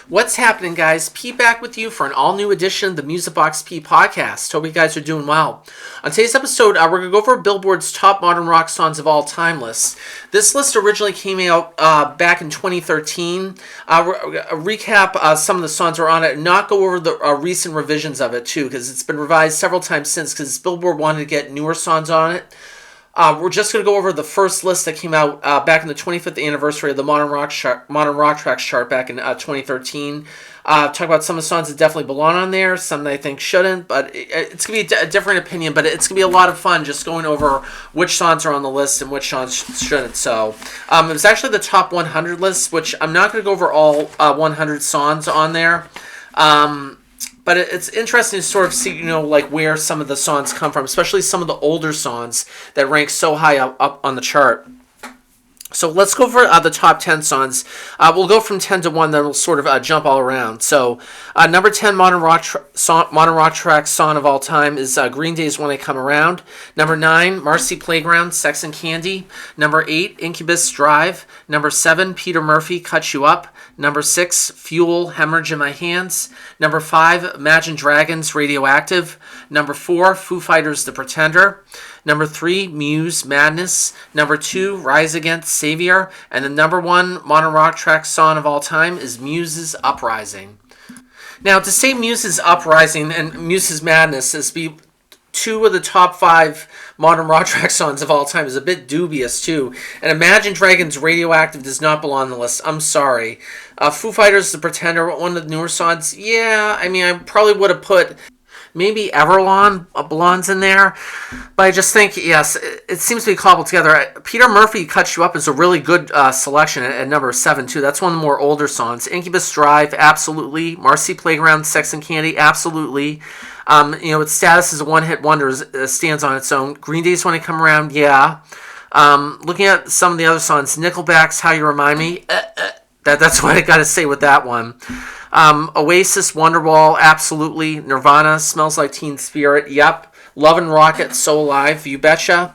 What's happening, guys? Pete back with you for an all-new edition of the Music Box P podcast. Hope you guys are doing well. On today's episode, we're going to go over Billboard's top modern rock songs of all time list. This list originally came out back in 2013. Recap some of the songs are on it, and not go over the recent revisions of it, too, because it's been revised several times since, because Billboard wanted to get newer songs on it. We're just going to go over the first list that came out back in the 25th anniversary of the Modern Rock Tracks chart back in 2013. Talk about some of the songs that definitely belong on there, some that I think shouldn't, but it's going to be a different opinion, but it's going to be a lot of fun just going over which songs are on the list and which songs shouldn't. So it was actually the top 100 list, which I'm not going to go over all 100 songs on there. But it's interesting to sort of see, like where some of the songs come from, especially some of the older songs that rank so high up on the chart. So let's go for the top 10 songs. We'll go from 10 to 1, then we'll sort of jump all around. So number 10 modern rock track song of all time is Green Day's When I Come Around. Number 9, Marcy Playground, Sex and Candy. Number 8, Incubus, Drive. Number 7, Peter Murphy, Cut You Up. Number 6, Fuel, Hemorrhage in My Hands. Number 5, Imagine Dragons, Radioactive. Number 4, Foo Fighters, The Pretender. Number 3, Muse, Madness. Number 2, Rise Against, Savior. And the number 1 modern rock track song of all time is Muse's Uprising. Now, to say Muse's Uprising and Muse's Madness is be two of the top 5 modern rock track songs of all time is a bit dubious, too. And Imagine Dragons' Radioactive does not belong on the list. I'm sorry. Foo Fighters' The Pretender, one of the newer songs. Yeah, I mean, I probably would have put maybe Everlong belongs in there. But I just think, yes, it seems to be cobbled together. Peter Murphy, Cut You Up is a really good selection at number 7, too. That's one of the more older songs. Incubus, Drive, absolutely. Marcy Playground, Sex and Candy, absolutely. Its status as a one-hit wonder stands on its own. Green Day's When I Come Around, yeah. Looking at some of the other songs, Nickelback's How You Remind Me, that's what I got to say with that one. Oasis, Wonderwall, absolutely. Nirvana, Smells Like Teen Spirit, yep. Love and Rocket, So Alive, you betcha.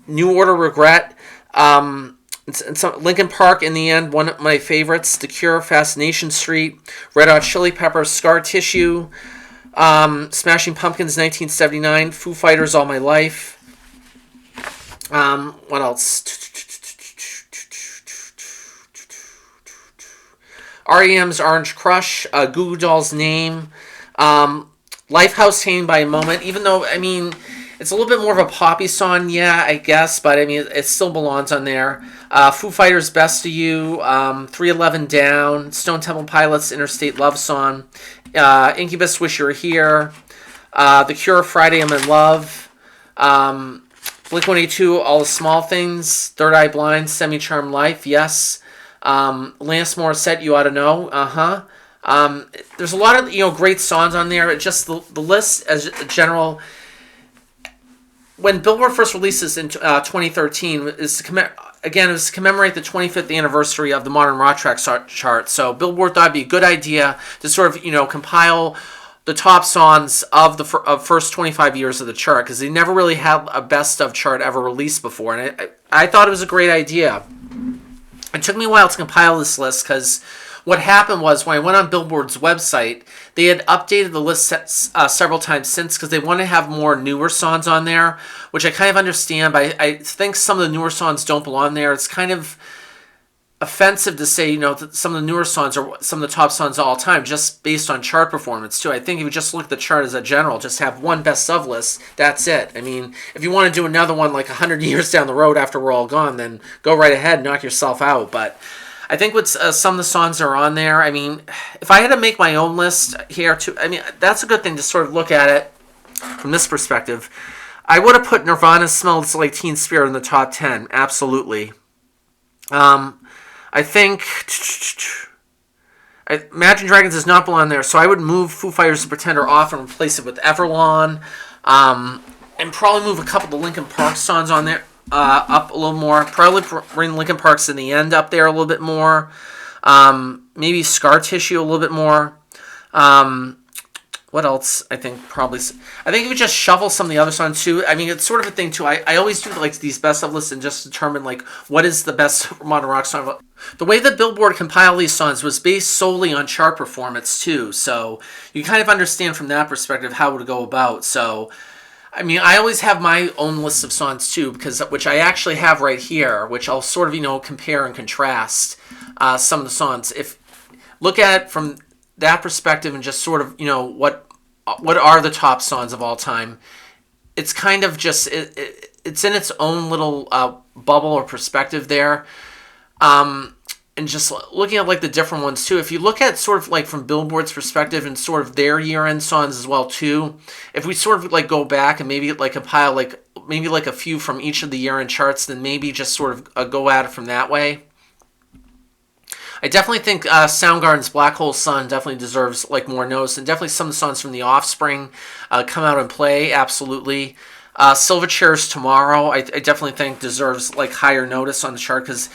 New Order, Regret. Linkin Park, in the end, one of my favorites. The Cure, Fascination Street. Red Hot Chili Peppers, Scar Tissue. Smashing Pumpkins, 1979. Foo Fighters, All My Life. What else? REM's Orange Crush, Goo Goo Dolls' Name, Lifehouse Hanging by a Moment, even though, I mean, it's a little bit more of a poppy song, yeah, I guess, but I mean, it still belongs on there. Foo Fighters' Best of You, 311 Down, Stone Temple Pilots' Interstate Love Song, Incubus, Wish You Were Here, The Cure, Friday I'm in Love, Blink-182, All the Small Things, Third Eye Blind, Semi-Charmed Life, yes. Lance Morissette, You Ought to Know, there's a lot of, great songs on there. It just, the list as a general, when Billboard first released this in 2013, it was to commemorate the 25th anniversary of the Modern Rock Track chart. So Billboard thought it'd be a good idea to sort of, compile the top songs of the first 25 years of the chart, because they never really had a best of chart ever released before, and I thought it was a great idea. It took me a while to compile this list, because what happened was when I went on Billboard's website, they had updated the list several times since, because they want to have more newer songs on there, which I kind of understand, but I think some of the newer songs don't belong there. It's kind of offensive to say, that some of the newer songs are some of the top songs of all time, just based on chart performance, too. I think if you just look at the chart as a general, just have one best of list, that's it. I mean, if you want to do another one like 100 years down the road after we're all gone, then go right ahead and knock yourself out. But I think with some of the songs that are on there, I mean, if I had to make my own list here, too, I mean, that's a good thing to sort of look at it from this perspective. I would have put Nirvana, Smells Like Teen Spirit in the top 10, absolutely. I think Imagine Dragons does not belong there, so I would move Foo Fighters' The Pretender off and replace it with Everlong, and probably move a couple of the Linkin Park songs on there up a little more. Probably bring Linkin Park's In the End up there a little bit more. Maybe Scar Tissue a little bit more. what else? I think if you just shuffle some of the other songs too. I mean, it's sort of a thing too. I always do like these best of lists and just determine like what is the best modern rock song. The way that Billboard compiled these songs was based solely on chart performance too. So you kind of understand from that perspective how to go about. So I mean, I always have my own list of songs too, which I actually have right here, which I'll sort of compare and contrast some of the songs. If look at it from that perspective and just sort of what are the top songs of all time. It's kind of just it's in its own little bubble or perspective there. And just looking at like the different ones too, if you look at sort of like from Billboard's perspective and sort of their year-end songs as well too, if we sort of like go back and maybe like compile like maybe like a few from each of the year-end charts, then maybe just sort of go at it from that way. I definitely think Soundgarden's Black Hole Sun definitely deserves like more notice, and definitely some of the songs from The Offspring come out and play, absolutely. Silverchair's Tomorrow, I definitely think deserves like higher notice on the chart, because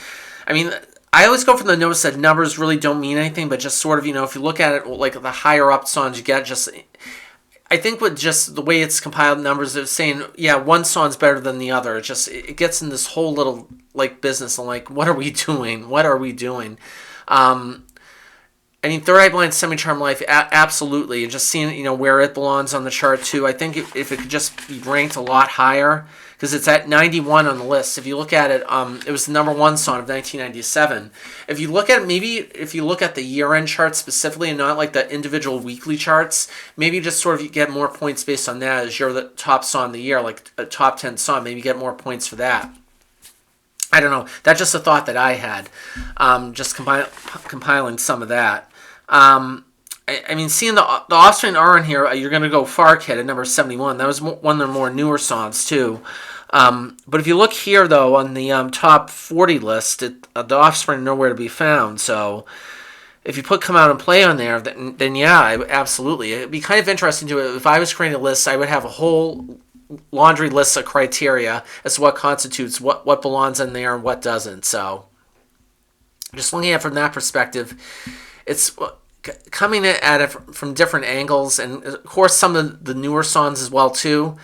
I mean, I always go from the notice that numbers really don't mean anything, but just sort of, if you look at it, like the higher up songs you get, just, I think with just the way it's compiled numbers, they're saying, yeah, one song's better than the other. It gets in this whole little, like, business and, like, what are we doing? What are we doing? I mean, Third Eye Blind, Semi-Charmed Life, absolutely. And just seeing, where it belongs on the chart, too. I think if it could just be ranked a lot higher, because it's at 91 on the list. If you look at it, it was the number one song of 1997. If you look at the year-end charts specifically and not like the individual weekly charts, maybe just sort of you get more points based on that as you're the top song of the year, like a top 10 song. Maybe you get more points for that. I don't know. That's just a thought that I had, just compiling some of that. I mean, seeing the Offspring are in here, you're going to go Far Kid at number 71. That was one of their more newer songs, too. But if you look here, though, on the top 40 list, the Offspring are nowhere to be found. So if you put Come Out and Play on there, then yeah, absolutely. It'd be kind of interesting to if I was creating a list, I would have a whole laundry list of criteria as to what constitutes what belongs in there and what doesn't. So just looking at it from that perspective, it's coming at it from different angles, and of course some of the newer songs as well too.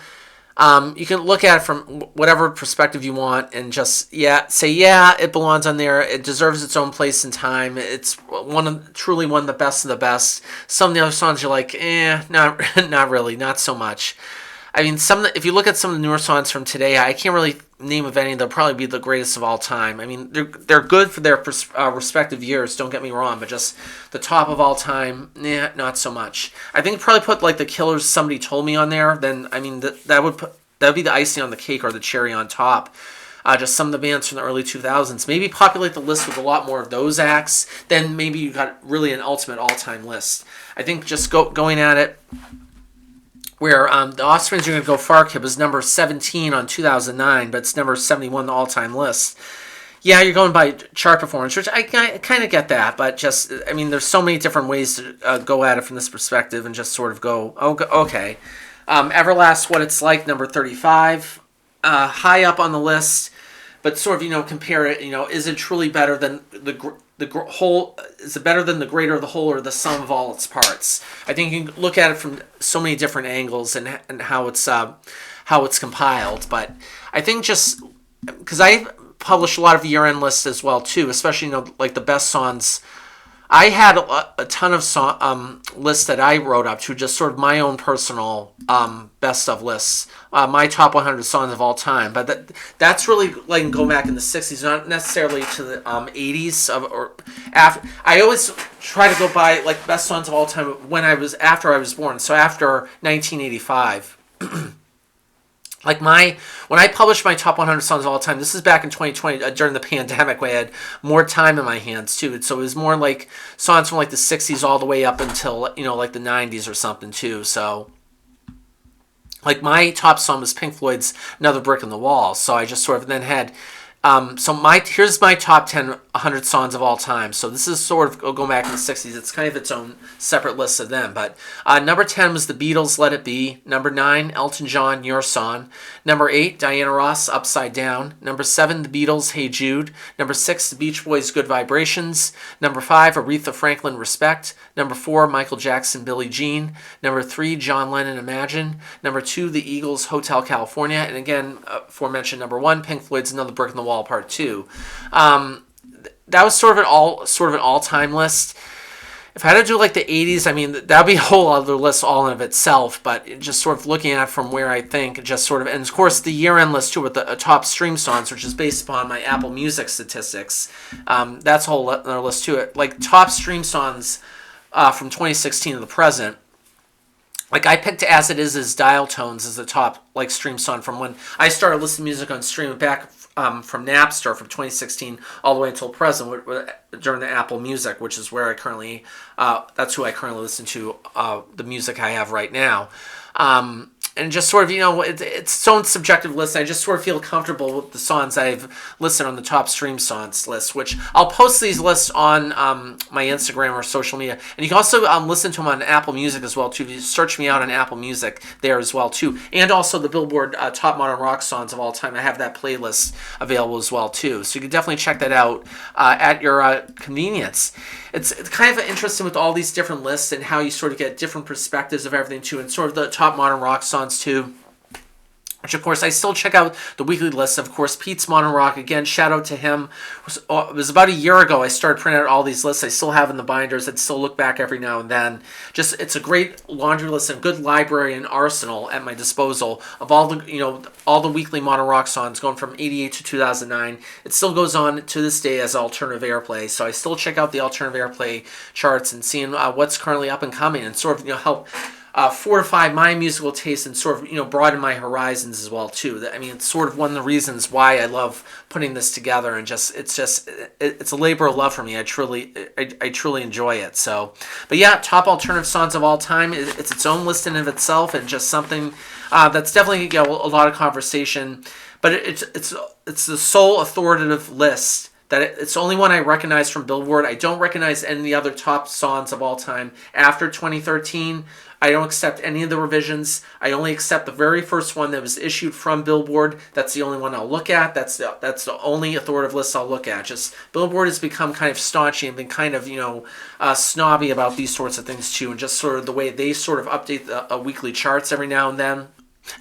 You can look at it from whatever perspective you want and just say it belongs on there. It deserves its own place in time. It's truly one of the best. Some of the other songs you're like, not really, not so much. I mean, if you look at some of the newer songs from today, I can't really name of any. They'll probably be the greatest of all time. I mean, they're good for their respective years. Don't get me wrong, but just the top of all time, not so much. I think probably put like the Killers' Somebody Told Me on there. Then I mean that would be the icing on the cake or the cherry on top. Just some of the bands from the early 2000s. Maybe populate the list with a lot more of those acts. Then maybe you got really an ultimate all-time list. I think just going at it, where the Offspring's are going to go Far Kid was number 17 on 2009, but it's number 71 on the all-time list. Yeah, you're going by chart performance, which I kind of get that, but just, I mean, there's so many different ways to go at it from this perspective and just sort of go, okay. Everlast, What It's Like, number 35, high up on the list, but sort of, compare it, is it truly better than the whole, is it better than the greater of the whole or the sum of all its parts? I think you can look at it from so many different angles and how it's compiled. But I think just because I published a lot of year-end lists as well too, especially like the best songs. I had a ton of lists that I wrote up to, just sort of my own personal best of lists, my top 100 songs of all time. But that's really like going back in the 60s, not necessarily to the 80s or after. I always try to go by like best songs of all time after I was born. So after 1985. Like when I published my top 100 songs of all time, this is back in 2020 during the pandemic, where I had more time in my hands too. So it was more like songs from like the 60s all the way up until like the 90s or something too. So like my top song was Pink Floyd's Another Brick in the Wall. So I just sort of then had Here's my top 10 100 songs of all time. So this is sort of going back in the 60s. It's kind of its own separate list of them. But number 10 was the Beatles, Let It Be. Number 9, Elton John, Your Song. Number 8, Diana Ross, Upside Down. Number 7, the Beatles, Hey Jude. Number 6, the Beach Boys, Good Vibrations. Number 5, Aretha Franklin, Respect. Number 4, Michael Jackson, Billie Jean. Number 3, John Lennon, Imagine. Number 2, the Eagles, Hotel California. And again, aforementioned number 1, Pink Floyd's Another Brick in the Wall Part 2. That was sort of an all-time list. If I had to do like the 80s, I mean, that would be a whole other list all in of itself, but just sort of looking at it from where I think, just sort of, and of course the year-end list too with the top stream songs, which is based upon my Apple Music statistics. That's a whole other list too. Like top stream songs from 2016 to the present. Like I picked As It Is Dial Tones as the top like stream song from when I started listening to music on stream back from Napster from 2016 all the way until present during the Apple Music, which is where I currently that's who I currently listen to the music I have right now. And just sort of, it's its own subjective list. I just sort of feel comfortable with the songs I've listed on the top stream songs list, which I'll post these lists on my Instagram or social media. And you can also listen to them on Apple Music as well, too. If you search me out on Apple Music there as well, too. And also the Billboard Top Modern Rock Songs of All Time. I have that playlist available as well, too. So you can definitely check that out at your convenience. It's kind of interesting with all these different lists and how you sort of get different perspectives of everything too, and sort of the top modern rock songs too. Which of course I still check out the weekly list. Of course, Pete's Modern Rock, again, shout out to him. It was about a year ago I started printing out all these lists. I still have in the binders. I'd still look back every now and then. Just it's a great laundry list and good library and arsenal at my disposal of all the weekly modern rock songs going from 88 to 2009. It still goes on to this day as alternative airplay. So I still check out the alternative airplay charts and seeing what's currently up and coming and sort of help fortify my musical taste and sort of broaden my horizons as well too. I mean, it's sort of one of the reasons why I love putting this together, and it's a labor of love for me. I truly enjoy it. So, but yeah, top alternative songs of all time. It's its own list in of itself, and just something that's definitely a lot of conversation. But it's the sole authoritative list. That it's the only one I recognize from Billboard. I don't recognize any other top songs of all time after 2013. I don't accept any of the revisions. I only accept the very first one that was issued from Billboard. That's the only one I'll look at. That's the only authoritative list I'll look at. Just Billboard has become kind of staunchy and been kind of snobby about these sorts of things too, and just sort of the way they sort of update the weekly charts every now and then.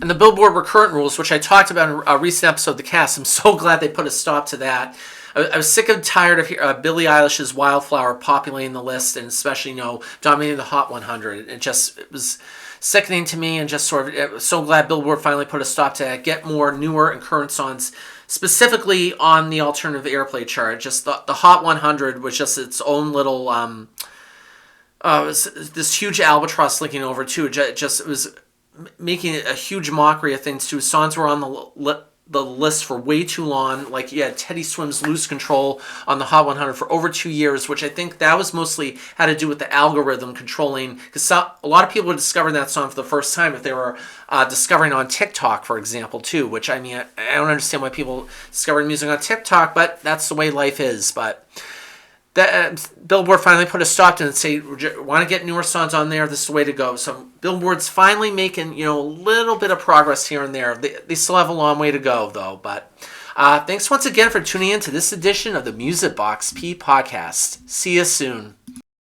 And the Billboard recurrent rules, which I talked about in a recent episode of the cast, I'm so glad they put a stop to that. I was sick and tired of Billie Eilish's Wildflower populating the list, and especially, dominating the Hot 100. It was sickening to me, and just sort of so glad Billboard finally put a stop to that. Get more newer and current songs, specifically on the alternative airplay chart. Just the Hot 100 was just its own little this huge albatross linking over too. It was making a huge mockery of things too. Songs were on the list for way too long. Like you had Teddy Swims' Lose Control on the Hot 100 for over 2 years, which I think that was mostly had to do with the algorithm controlling, because a lot of people were discovering that song for the first time if they were discovering on TikTok, for example, too, which I mean, I don't understand why people discovering music on TikTok, but that's the way life is. But Billboard finally put a stop to it and say, want to get newer songs on there, this is the way to go. So Billboard's finally making, a little bit of progress here and there. They still have a long way to go, though. But thanks once again for tuning in to this edition of the Music Box P podcast. See you soon.